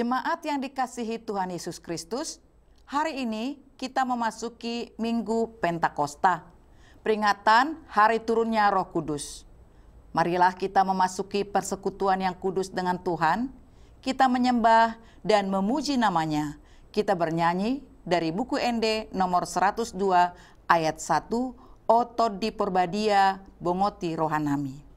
Jemaat yang dikasihi Tuhan Yesus Kristus, hari ini kita memasuki Minggu Pentakosta, peringatan hari turunnya Roh Kudus. Marilah kita memasuki persekutuan yang kudus dengan Tuhan, kita menyembah dan memuji namanya. Kita bernyanyi dari buku ND nomor 102 ayat 1, Oto di Porbadia Bongoti Rohanami.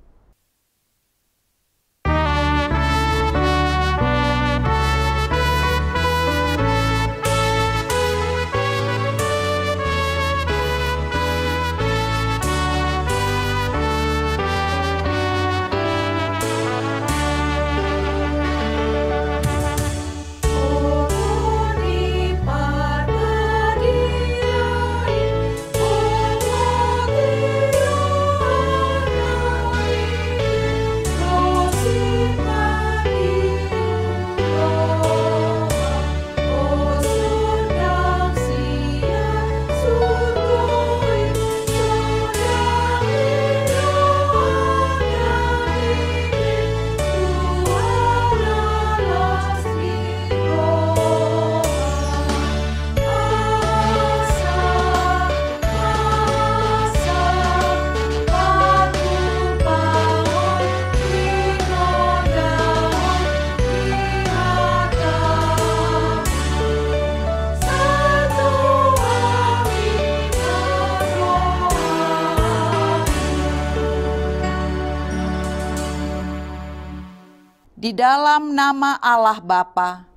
Di dalam nama Allah Bapa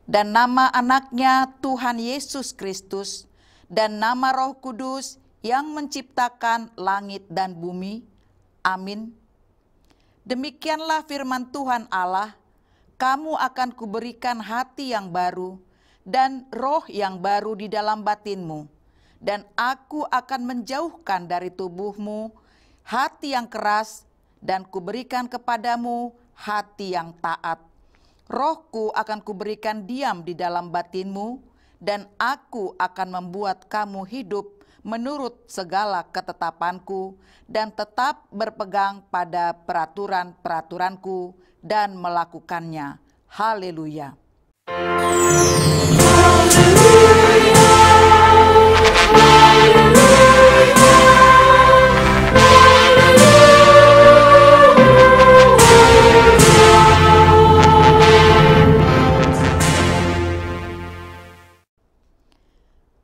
dan nama anaknya Tuhan Yesus Kristus dan nama Roh Kudus yang menciptakan langit dan bumi. Amin. Demikianlah firman Tuhan Allah, kamu akan kuberikan hati yang baru dan roh yang baru di dalam batinmu. Dan aku akan menjauhkan dari tubuhmu hati yang keras dan kuberikan kepadamu hati yang taat. Rohku akan kuberikan diam di dalam batinmu, dan aku akan membuat kamu hidup menurut segala ketetapanku, dan tetap berpegang pada peraturan-peraturanku dan melakukannya. Haleluya.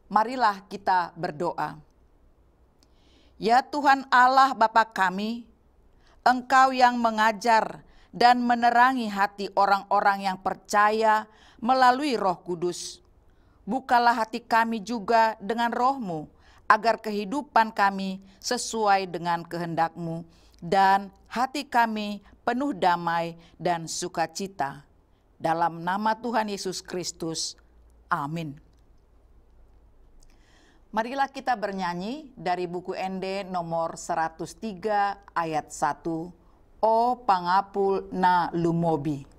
Marilah kita berdoa. Ya Tuhan Allah Bapa kami, Engkau yang mengajar dan menerangi hati orang-orang yang percaya melalui Roh Kudus. Bukalah hati kami juga dengan Roh-Mu, agar kehidupan kami sesuai dengan kehendak-Mu, dan hati kami penuh damai dan sukacita. Dalam nama Tuhan Yesus Kristus. Amin. Marilah kita bernyanyi dari buku ND nomor 103 ayat 1, O Pangapul na Lumobi.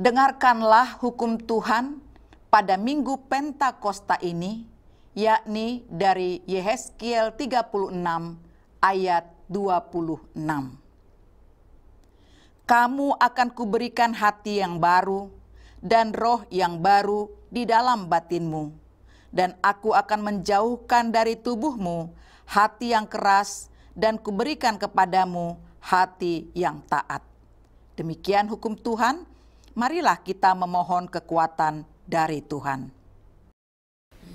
Dengarkanlah hukum Tuhan pada Minggu Pentakosta ini, yakni dari Yehezkiel 36 ayat 26. Kamu akan kuberikan hati yang baru dan roh yang baru di dalam batinmu, dan aku akan menjauhkan dari tubuhmu hati yang keras dan kuberikan kepadamu hati yang taat. Demikian hukum Tuhan, marilah kita memohon kekuatan dari Tuhan.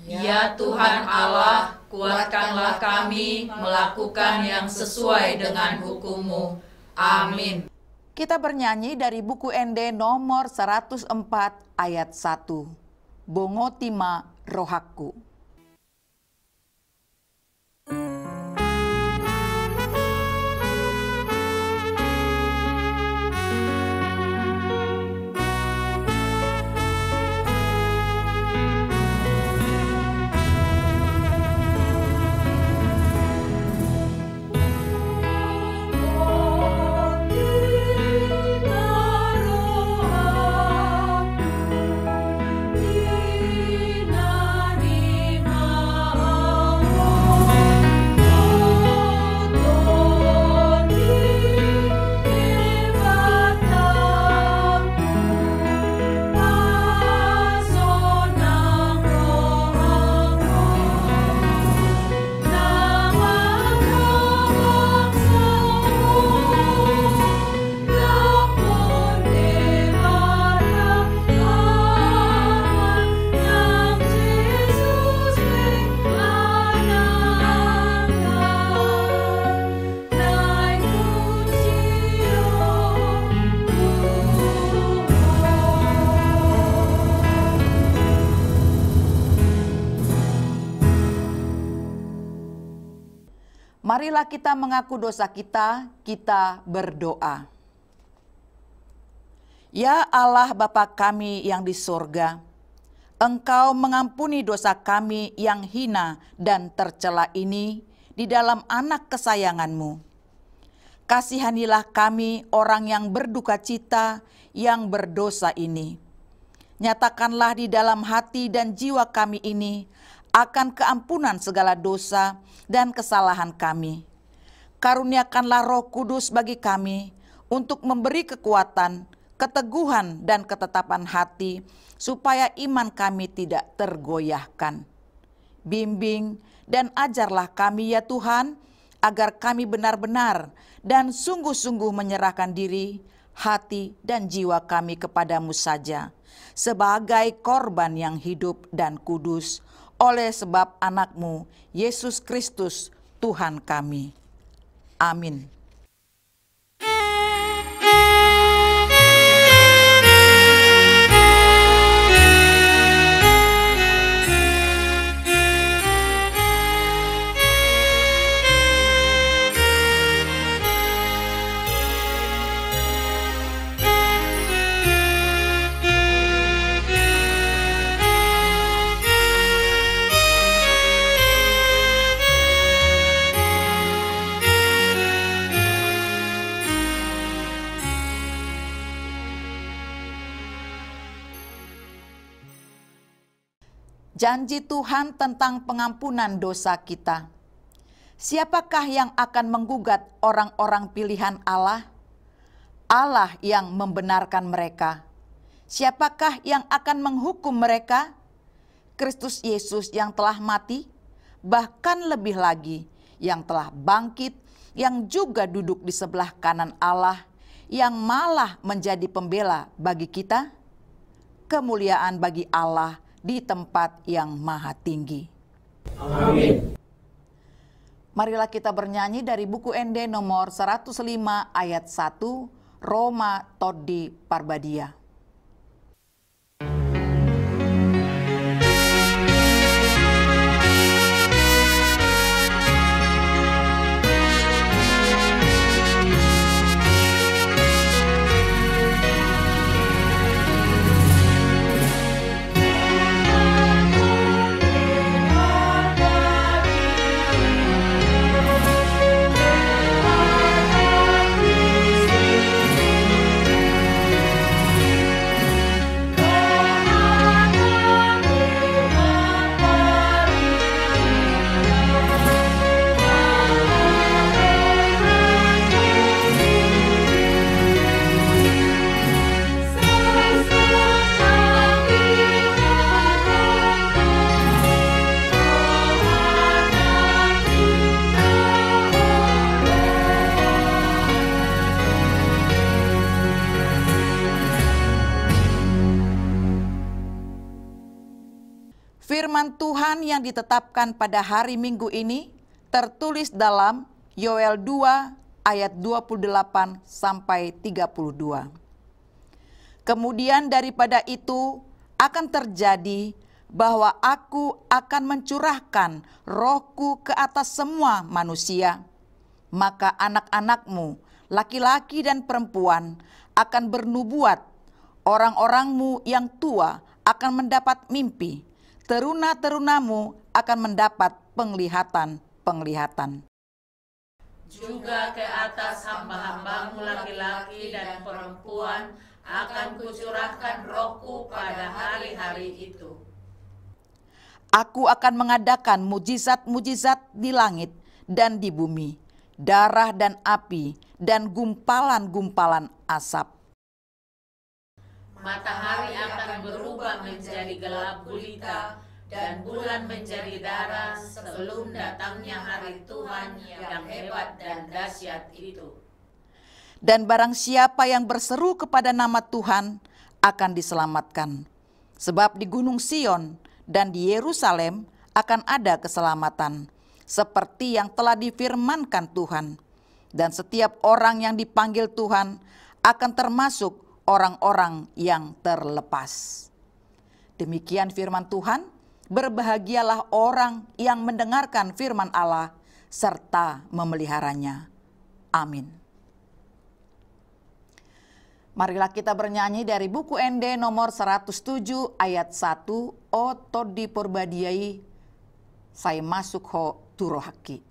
Ya Tuhan Allah, kuatkanlah kami melakukan yang sesuai dengan hukum-Mu. Amin. Kita bernyanyi dari buku ND nomor 104 ayat 1. Bongotima rohaku. Marilah kita mengaku dosa kita berdoa. Ya Allah Bapa kami yang di sorga, Engkau mengampuni dosa kami yang hina dan tercela ini di dalam anak kesayangan-Mu. Kasihanilah kami orang yang berduka cita yang berdosa ini. Nyatakanlah di dalam hati dan jiwa kami ini akan keampunan segala dosa dan kesalahan kami. Karuniakanlah Roh Kudus bagi kami untuk memberi kekuatan, keteguhan, dan ketetapan hati, supaya iman kami tidak tergoyahkan. Bimbing dan ajarlah kami ya Tuhan, agar kami benar-benar dan sungguh-sungguh menyerahkan diri, hati, dan jiwa kami kepadamu saja, sebagai korban yang hidup dan kudus, oleh sebab anak-Mu, Yesus Kristus, Tuhan kami. Amin. Janji Tuhan tentang pengampunan dosa kita. Siapakah yang akan menggugat orang-orang pilihan Allah? Allah yang membenarkan mereka. Siapakah yang akan menghukum mereka? Kristus Yesus yang telah mati, bahkan lebih lagi yang telah bangkit, yang juga duduk di sebelah kanan Allah, yang malah menjadi pembela bagi kita. Kemuliaan bagi Allah di tempat yang maha tinggi. Amin. Marilah kita bernyanyi dari buku ND nomor 105 ayat 1, Roma Todi Parbadia. Firman Tuhan yang ditetapkan pada hari Minggu ini tertulis dalam Yoel 2 ayat 28 sampai 32. Kemudian daripada itu akan terjadi bahwa aku akan mencurahkan rohku ke atas semua manusia. Maka anak-anakmu, laki-laki dan perempuan, akan bernubuat. Orang-orangmu yang tua akan mendapat mimpi. Teruna-terunamu akan mendapat penglihatan-penglihatan. Juga ke atas hamba-hambamu laki-laki dan perempuan akan kucurahkan rohku pada hari-hari itu. Aku akan mengadakan mujizat-mujizat di langit dan di bumi, darah dan api, dan gumpalan-gumpalan asap. Matahari akan berubah menjadi gelap gulita, dan bulan menjadi darah sebelum datangnya hari Tuhan yang hebat dan dahsyat itu. Dan barang siapa yang berseru kepada nama Tuhan akan diselamatkan. Sebab di Gunung Sion dan di Yerusalem akan ada keselamatan, seperti yang telah difirmankan Tuhan. Dan setiap orang yang dipanggil Tuhan akan termasuk orang-orang yang terlepas. Demikian firman Tuhan. Berbahagialah orang yang mendengarkan firman Allah serta memeliharanya. Amin. Marilah kita bernyanyi dari buku ND nomor 107 ayat 1. O todi porbadiai, saya masuk ho turohaki.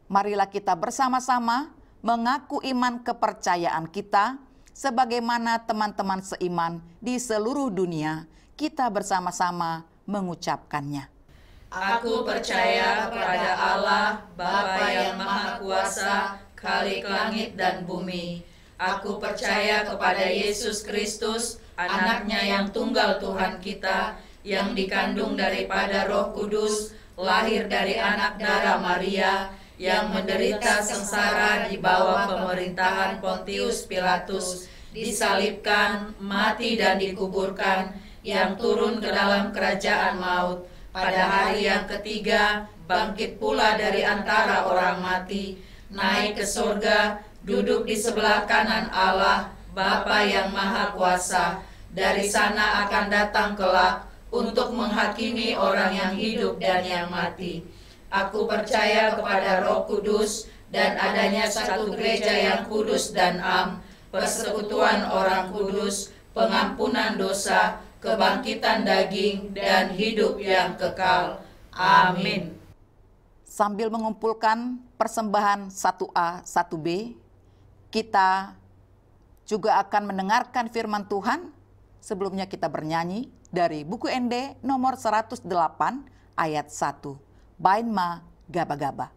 Marilah kita bersama-sama mengaku iman kepercayaan kita sebagaimana teman-teman seiman di seluruh dunia. Kita bersama-sama mengucapkannya. Aku percaya kepada Allah, Bapa yang Maha Kuasa, Khalik langit dan bumi. Aku percaya kepada Yesus Kristus, Anaknya yang tunggal Tuhan kita, yang dikandung daripada Roh Kudus, lahir dari anak darah Maria, yang menderita sengsara di bawah pemerintahan Pontius Pilatus, disalibkan, mati dan dikuburkan, yang turun ke dalam kerajaan maut, pada hari yang ketiga bangkit pula dari antara orang mati, naik ke surga, duduk di sebelah kanan Allah, Bapa yang Maha Kuasa. Dari sana akan datang kelak untuk menghakimi orang yang hidup dan yang mati. Aku percaya kepada Roh Kudus dan adanya satu gereja yang kudus dan am, persekutuan orang kudus, pengampunan dosa, kebangkitan daging, dan hidup yang kekal. Amin. Sambil mengumpulkan persembahan 1A, 1B, kita juga akan mendengarkan firman Tuhan. Sebelumnya kita bernyanyi dari buku ND nomor 108 ayat 1. Bain ma gaba-gaba.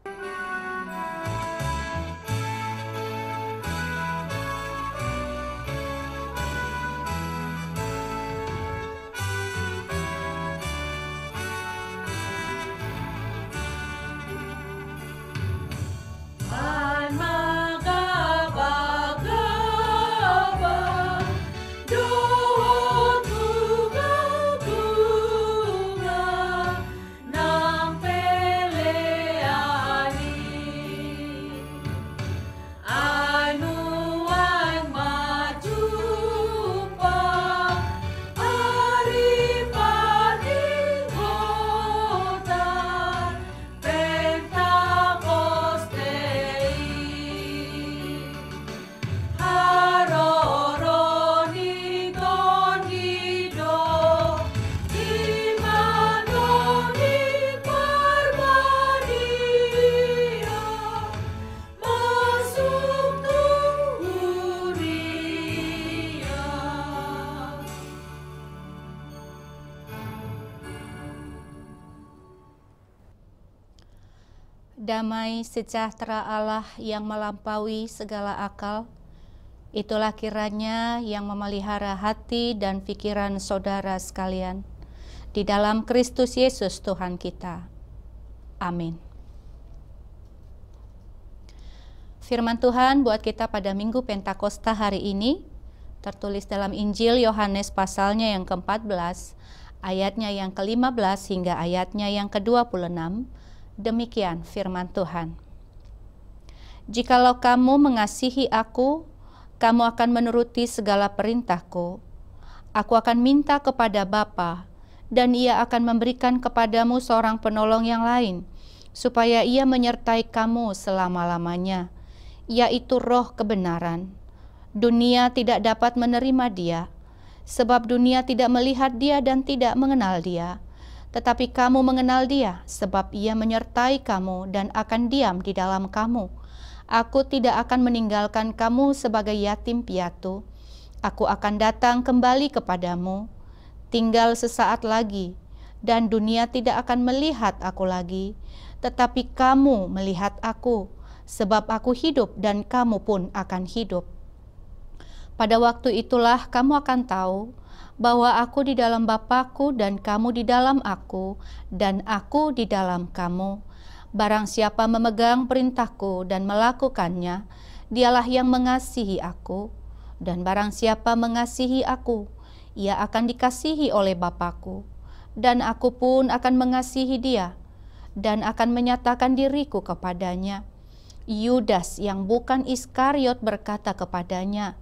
damai sejahtera Allah yang melampaui segala akal, itulah kiranya yang memelihara hati dan pikiran saudara sekalian di dalam Kristus Yesus Tuhan kita. Amin. Firman Tuhan buat kita pada Minggu Pentakosta hari ini tertulis dalam Injil Yohanes pasalnya yang ke-14, ayatnya yang ke-15 hingga ayatnya yang ke-26. Demikian firman Tuhan. Jikalau kamu mengasihi aku, kamu akan menuruti segala perintahku. Aku akan minta kepada Bapa, dan Ia akan memberikan kepadamu seorang penolong yang lain, supaya Ia menyertai kamu selama-lamanya, yaitu Roh kebenaran. Dunia tidak dapat menerima Dia, sebab dunia tidak melihat Dia dan tidak mengenal Dia. Tetapi kamu mengenal Dia, sebab Ia menyertai kamu dan akan diam di dalam kamu. Aku tidak akan meninggalkan kamu sebagai yatim piatu. Aku akan datang kembali kepadamu. Tinggal sesaat lagi, dan dunia tidak akan melihat aku lagi. Tetapi kamu melihat aku, sebab aku hidup dan kamu pun akan hidup. Pada waktu itulah kamu akan tahu bahwa aku di dalam Bapa-Ku dan kamu di dalam aku, dan aku di dalam kamu. Barang siapa memegang perintahku dan melakukannya, dialah yang mengasihi aku. Dan barang siapa mengasihi aku, ia akan dikasihi oleh Bapa-Ku. Dan aku pun akan mengasihi dia, dan akan menyatakan diriku kepadanya. Yudas yang bukan Iskariot berkata kepadanya,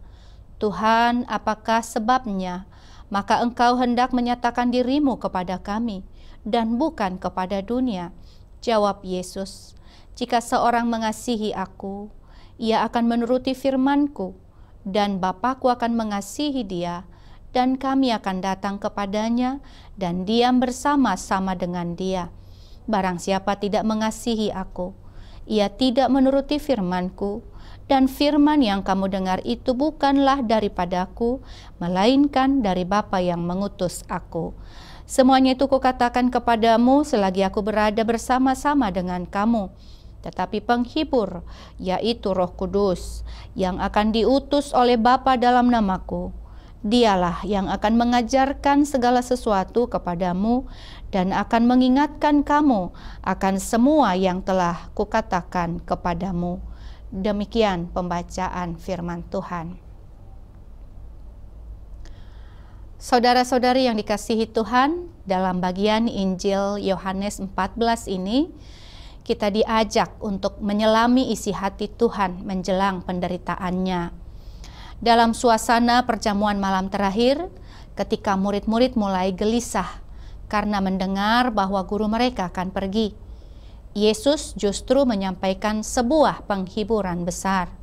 Tuhan, apakah sebabnya? Maka engkau hendak menyatakan dirimu kepada kami, dan bukan kepada dunia. Jawab Yesus, jika seorang mengasihi aku, ia akan menuruti firman-Ku, dan Bapa-Ku akan mengasihi dia, dan kami akan datang kepadanya, dan diam bersama-sama dengan dia. Barang siapa tidak mengasihi aku, ia tidak menuruti firman-Ku, dan firman yang kamu dengar itu bukanlah daripadaku, melainkan dari Bapa yang mengutus aku. Semuanya itu kukatakan kepadamu selagi aku berada bersama-sama dengan kamu. Tetapi penghibur, yaitu Roh Kudus, yang akan diutus oleh Bapa dalam namaku, dialah yang akan mengajarkan segala sesuatu kepadamu dan akan mengingatkan kamu akan semua yang telah kukatakan kepadamu. Demikian pembacaan firman Tuhan. Saudara-saudari yang dikasihi Tuhan, dalam bagian Injil Yohanes 14 ini, kita diajak untuk menyelami isi hati Tuhan menjelang penderitaannya. Dalam suasana perjamuan malam terakhir, ketika murid-murid mulai gelisah karena mendengar bahwa guru mereka akan pergi, Yesus justru menyampaikan sebuah penghiburan besar.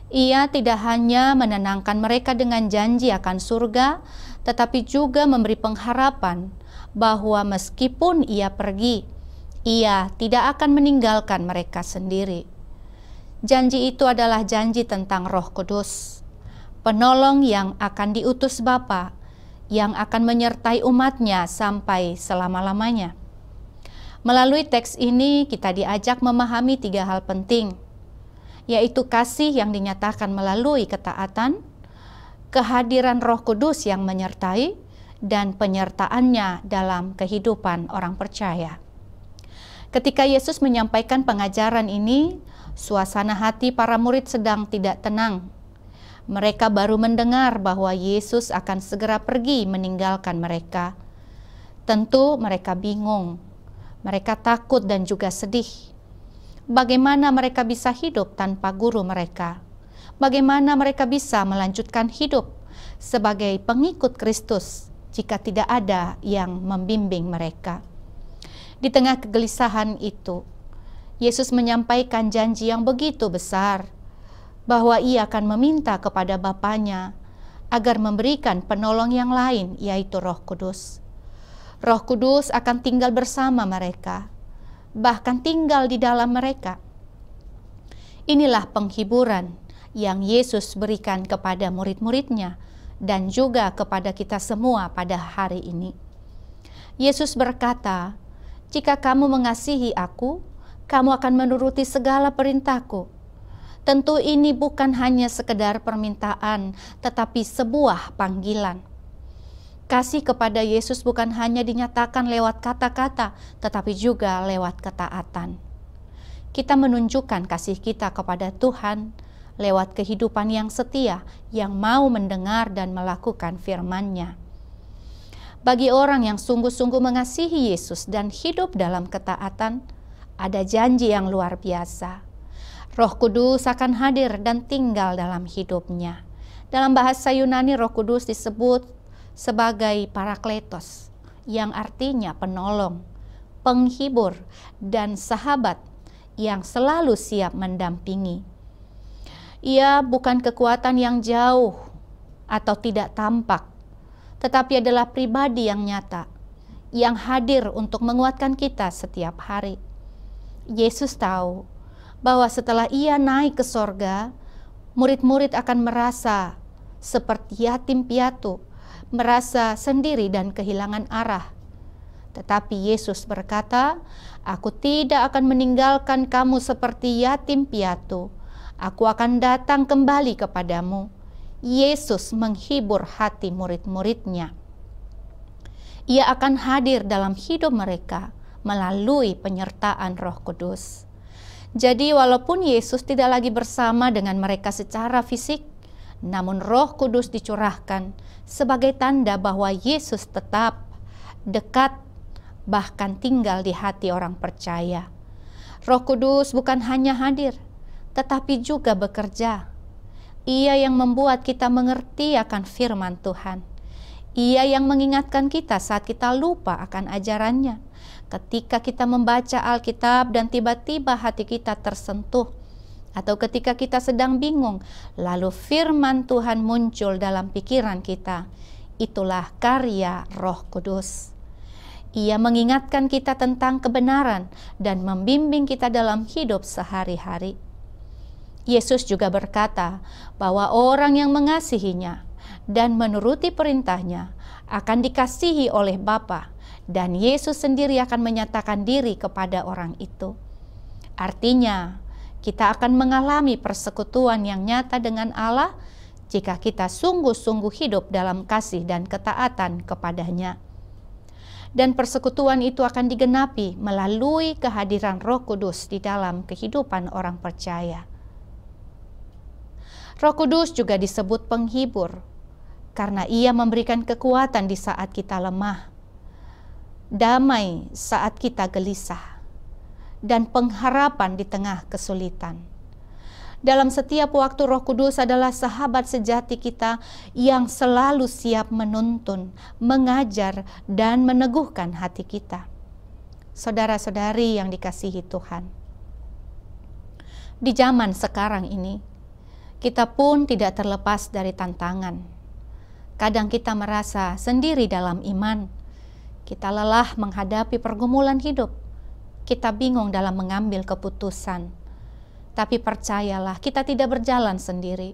Ia tidak hanya menenangkan mereka dengan janji akan surga, tetapi juga memberi pengharapan bahwa meskipun ia pergi, ia tidak akan meninggalkan mereka sendiri. Janji itu adalah janji tentang Roh Kudus, penolong yang akan diutus Bapa, yang akan menyertai umatnya sampai selama-lamanya. Melalui teks ini kita diajak memahami 3 hal penting, yaitu kasih yang dinyatakan melalui ketaatan, kehadiran Roh Kudus yang menyertai, dan penyertaannya dalam kehidupan orang percaya. Ketika Yesus menyampaikan pengajaran ini, suasana hati para murid sedang tidak tenang. Mereka baru mendengar bahwa Yesus akan segera pergi meninggalkan mereka. Tentu mereka bingung. Mereka takut dan juga sedih. Bagaimana mereka bisa hidup tanpa guru mereka? Bagaimana mereka bisa melanjutkan hidup sebagai pengikut Kristus jika tidak ada yang membimbing mereka? Di tengah kegelisahan itu, Yesus menyampaikan janji yang begitu besar, bahwa ia akan meminta kepada Bapanya agar memberikan penolong yang lain, yaitu Roh Kudus. Roh Kudus akan tinggal bersama mereka, bahkan tinggal di dalam mereka. Inilah penghiburan yang Yesus berikan kepada murid-muridnya dan juga kepada kita semua pada hari ini. Yesus berkata, jika kamu mengasihi aku, kamu akan menuruti segala perintahku. Tentu ini bukan hanya sekedar permintaan, tetapi sebuah panggilan. Kasih kepada Yesus bukan hanya dinyatakan lewat kata-kata, tetapi juga lewat ketaatan. Kita menunjukkan kasih kita kepada Tuhan lewat kehidupan yang setia, yang mau mendengar dan melakukan firman-Nya. Bagi orang yang sungguh-sungguh mengasihi Yesus dan hidup dalam ketaatan, ada janji yang luar biasa. Roh Kudus akan hadir dan tinggal dalam hidupnya. Dalam bahasa Yunani, Roh Kudus disebut sebagai Parakletos, yang artinya penolong, penghibur, dan sahabat yang selalu siap mendampingi. Ia bukan kekuatan yang jauh atau tidak tampak, tetapi adalah pribadi yang nyata, yang hadir untuk menguatkan kita setiap hari. Yesus tahu bahwa setelah ia naik ke sorga, murid-murid akan merasa seperti yatim piatu, merasa sendiri dan kehilangan arah. Tetapi Yesus berkata, "Aku tidak akan meninggalkan kamu seperti yatim piatu. Aku akan datang kembali kepadamu." Yesus menghibur hati murid-muridnya. Ia akan hadir dalam hidup mereka melalui penyertaan Roh Kudus. Jadi walaupun Yesus tidak lagi bersama dengan mereka secara fisik, namun Roh Kudus dicurahkan sebagai tanda bahwa Yesus tetap dekat, bahkan tinggal di hati orang percaya. Roh Kudus bukan hanya hadir, tetapi juga bekerja. Ia yang membuat kita mengerti akan firman Tuhan. Ia yang mengingatkan kita saat kita lupa akan ajarannya. Ketika kita membaca Alkitab dan tiba-tiba hati kita tersentuh, atau ketika kita sedang bingung, lalu firman Tuhan muncul dalam pikiran kita. Itulah karya Roh Kudus. Ia mengingatkan kita tentang kebenaran dan membimbing kita dalam hidup sehari-hari. Yesus juga berkata bahwa orang yang mengasihinya dan menuruti perintahnya akan dikasihi oleh Bapa, dan Yesus sendiri akan menyatakan diri kepada orang itu. Artinya, kita akan mengalami persekutuan yang nyata dengan Allah jika kita sungguh-sungguh hidup dalam kasih dan ketaatan kepada-Nya. Dan persekutuan itu akan digenapi melalui kehadiran Roh Kudus di dalam kehidupan orang percaya. Roh Kudus juga disebut penghibur, karena Ia memberikan kekuatan di saat kita lemah, damai saat kita gelisah, dan pengharapan di tengah kesulitan. Dalam setiap waktu, Roh Kudus adalah sahabat sejati kita yang selalu siap menuntun, mengajar, dan meneguhkan hati kita. Saudara-saudari yang dikasihi Tuhan, di zaman sekarang ini, kita pun tidak terlepas dari tantangan. Kadang kita merasa sendiri dalam iman. Kita lelah menghadapi pergumulan hidup. Kita bingung dalam mengambil keputusan. Tapi percayalah, kita tidak berjalan sendiri.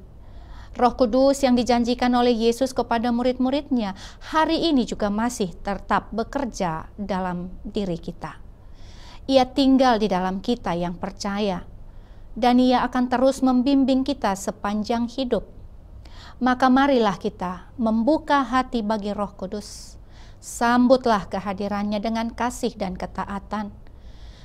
Roh Kudus yang dijanjikan oleh Yesus kepada murid-muridnya hari ini juga masih tetap bekerja dalam diri kita. Ia tinggal di dalam kita yang percaya, dan Ia akan terus membimbing kita sepanjang hidup. Maka marilah kita membuka hati bagi Roh Kudus. Sambutlah kehadirannya dengan kasih dan ketaatan.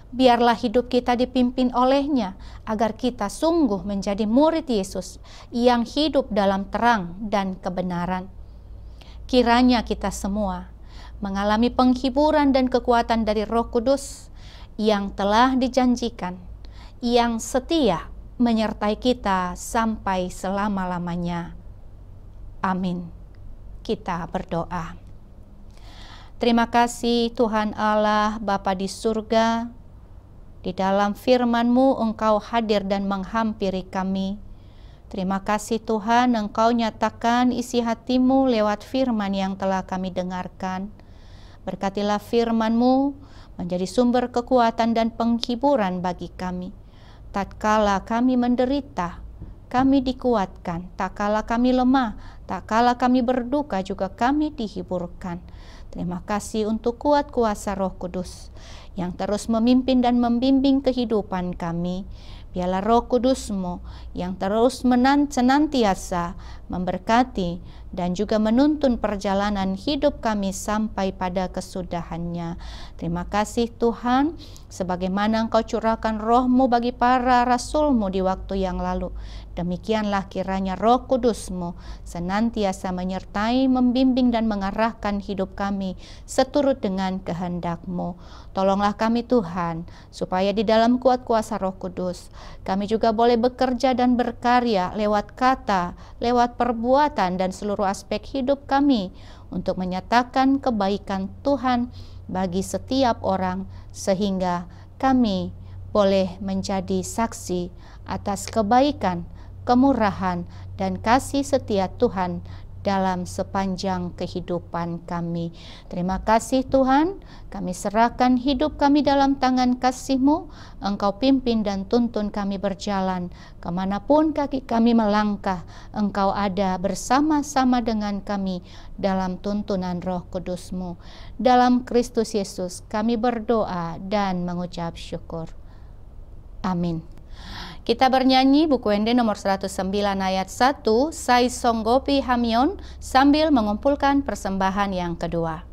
Biarlah hidup kita dipimpin oleh-Nya, agar kita sungguh menjadi murid Yesus yang hidup dalam terang dan kebenaran. Kiranya kita semua mengalami penghiburan dan kekuatan dari Roh Kudus yang telah dijanjikan, yang setia menyertai kita sampai selama-lamanya. Amin. Kita berdoa. Terima kasih Tuhan Allah Bapa di surga, di dalam firman-Mu Engkau hadir dan menghampiri kami. Terima kasih Tuhan, Engkau nyatakan isi hati-Mu lewat firman yang telah kami dengarkan. Berkatilah firman-Mu menjadi sumber kekuatan dan penghiburan bagi kami. Tatkala kami menderita, kami dikuatkan. Tak kala kami lemah, tak kala kami berduka juga kami dihiburkan. Terima kasih untuk kuat kuasa Roh Kudus yang terus memimpin dan membimbing kehidupan kami. Biarlah Roh Kudus-Mu yang terus senantiasa memberkati dan juga menuntun perjalanan hidup kami sampai pada kesudahannya. Terima kasih Tuhan, sebagaimana Engkau curahkan Roh-Mu bagi para Rasul-Mu di waktu yang lalu. Demikianlah kiranya Roh Kudus-Mu senantiasa menyertai, membimbing dan mengarahkan hidup kami seturut dengan kehendak-Mu. Tolonglah kami Tuhan, supaya di dalam kuat kuasa Roh Kudus, kami juga boleh bekerja dan berkarya lewat kata, lewat perbuatan dan seluruh aspek hidup kami untuk menyatakan kebaikan Tuhan bagi setiap orang, sehingga kami boleh menjadi saksi atas kebaikan, kemurahan, dan kasih setia Tuhan dalam sepanjang kehidupan kami. Terima kasih Tuhan, kami serahkan hidup kami dalam tangan kasih-Mu. Engkau pimpin dan tuntun kami berjalan. Kemanapun kaki kami melangkah, Engkau ada bersama-sama dengan kami dalam tuntunan Roh Kudus-Mu. Dalam Kristus Yesus kami berdoa dan mengucap syukur. Amin. Kita bernyanyi buku Ende nomor 109 ayat 1, Sai Songgopi Hamion, sambil mengumpulkan persembahan yang kedua.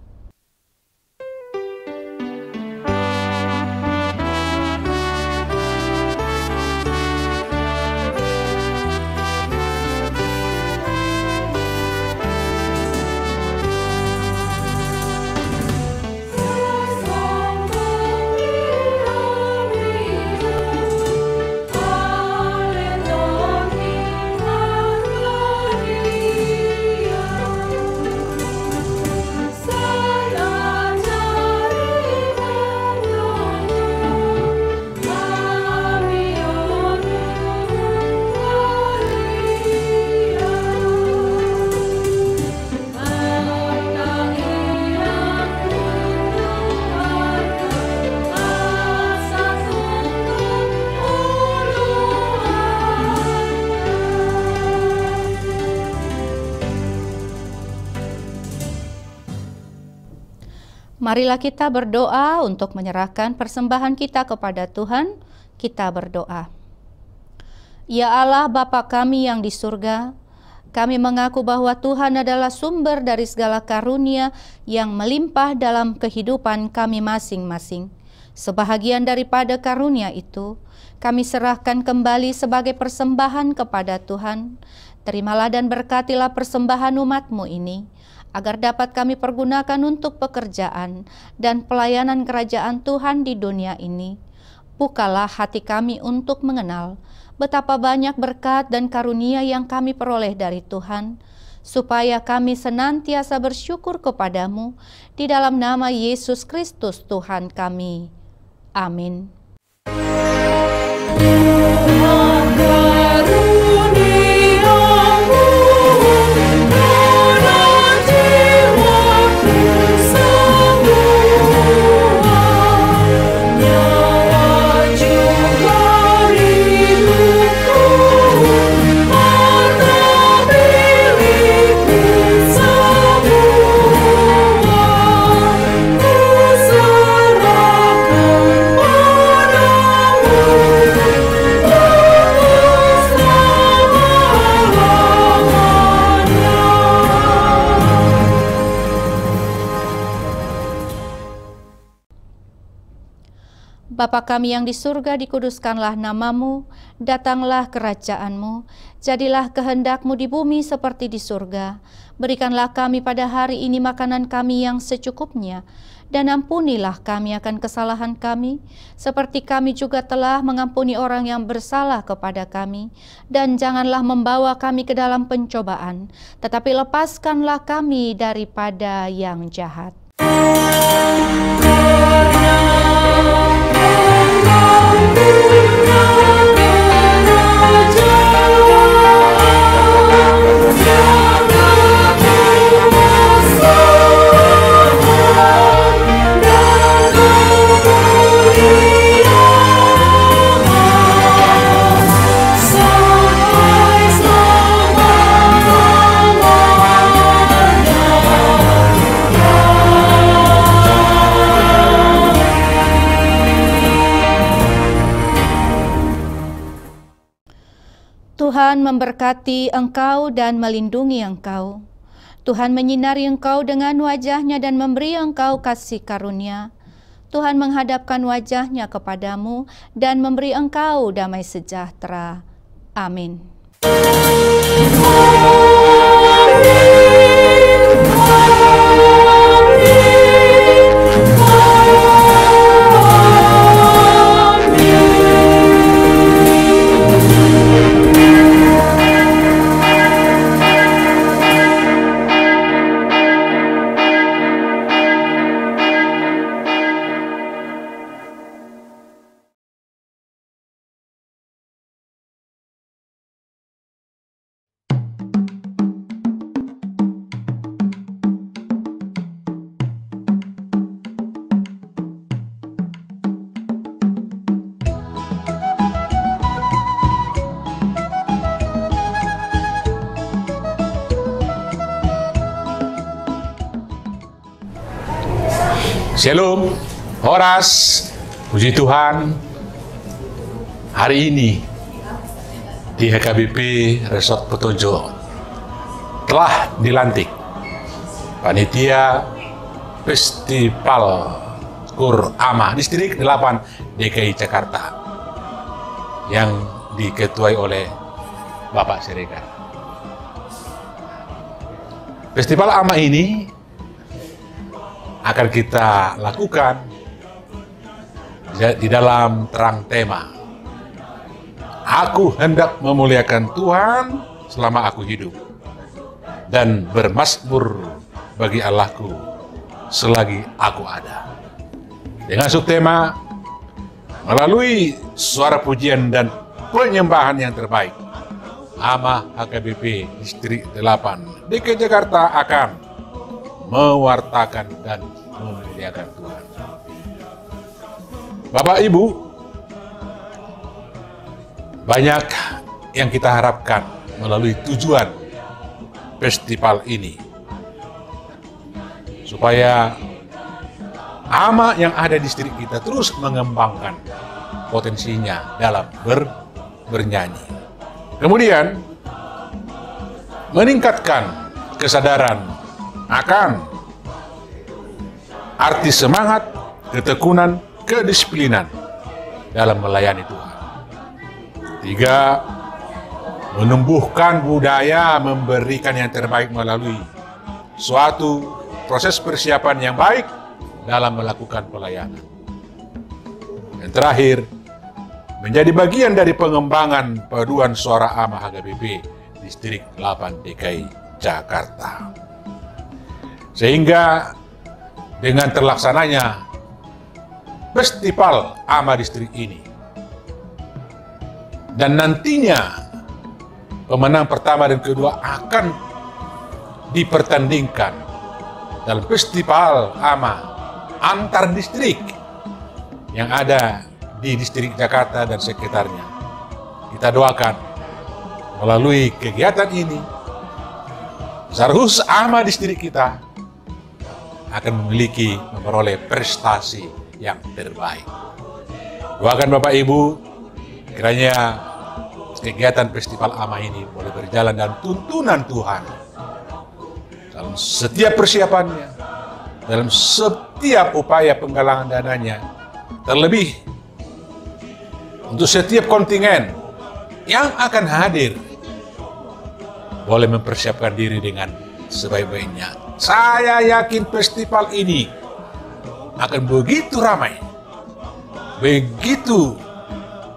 Marilah kita berdoa untuk menyerahkan persembahan kita kepada Tuhan. Kita berdoa. Ya Allah Bapa kami yang di surga, kami mengaku bahwa Tuhan adalah sumber dari segala karunia yang melimpah dalam kehidupan kami masing-masing. Sebahagian daripada karunia itu, kami serahkan kembali sebagai persembahan kepada Tuhan. Terimalah dan berkatilah persembahan umat-Mu ini, agar dapat kami pergunakan untuk pekerjaan dan pelayanan kerajaan Tuhan di dunia ini. Bukalah hati kami untuk mengenal betapa banyak berkat dan karunia yang kami peroleh dari Tuhan, supaya kami senantiasa bersyukur kepadamu di dalam nama Yesus Kristus Tuhan kami. Amin. Bapa kami yang di surga, dikuduskanlah namamu, datanglah kerajaan-Mu, jadilah kehendak-Mu di bumi seperti di surga. Berikanlah kami pada hari ini makanan kami yang secukupnya, dan ampunilah kami akan kesalahan kami, seperti kami juga telah mengampuni orang yang bersalah kepada kami. Dan janganlah membawa kami ke dalam pencobaan, tetapi lepaskanlah kami daripada yang jahat. Oh Tuhan memberkati engkau dan melindungi engkau. Tuhan menyinari engkau dengan wajah-Nya dan memberi engkau kasih karunia. Tuhan menghadapkan wajah-Nya kepadamu dan memberi engkau damai sejahtera. Amin. Shalom, Horas, puji Tuhan. Hari ini di HKBP Resort Petojo telah dilantik Panitia Festival Kur AMA Distrik 8 DKI Jakarta yang diketuai oleh Bapak Siregar. Festival AMA ini akan kita lakukan di dalam terang tema, aku hendak memuliakan Tuhan selama aku hidup dan bermazmur bagi Allahku selagi aku ada. Dengan subtema, melalui suara pujian dan penyembahan yang terbaik, AMA HKBP Distrik 8 DKI Jakarta akan mewartakan dan memuliakan Tuhan. Bapak Ibu, banyak yang kita harapkan melalui tujuan festival ini, supaya AMA yang ada di distrik kita terus mengembangkan potensinya dalam bernyanyi. Kemudian meningkatkan kesadaran akan arti semangat, ketekunan, kedisiplinan dalam melayani Tuhan. 3, menumbuhkan budaya memberikan yang terbaik melalui suatu proses persiapan yang baik dalam melakukan pelayanan. Yang terakhir, menjadi bagian dari pengembangan paduan suara AMA HKBP Distrik 8 DKI Jakarta. Sehingga dengan terlaksananya Festival AMA Distrik ini, dan nantinya pemenang pertama dan kedua akan dipertandingkan dalam Festival AMA antar distrik yang ada di distrik Jakarta dan sekitarnya. Kita doakan melalui kegiatan ini, seharusnya AMA distrik kita akan memperoleh prestasi yang terbaik. Doakan Bapak Ibu, kiranya kegiatan Festival AMA ini boleh berjalan dalam tuntunan Tuhan, dalam setiap persiapannya, dalam setiap upaya penggalangan dananya, terlebih untuk setiap kontingen yang akan hadir boleh mempersiapkan diri dengan sebaik-baiknya. Saya yakin festival ini akan begitu ramai, begitu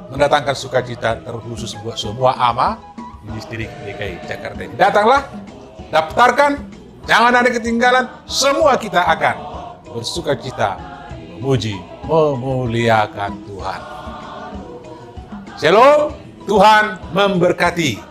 mendatangkan sukacita terkhusus buat semua AMA di distrik DKI Jakarta ini. Datanglah, daftarkan, jangan ada ketinggalan, semua kita akan bersukacita memuji, memuliakan Tuhan. Shalom, Tuhan memberkati.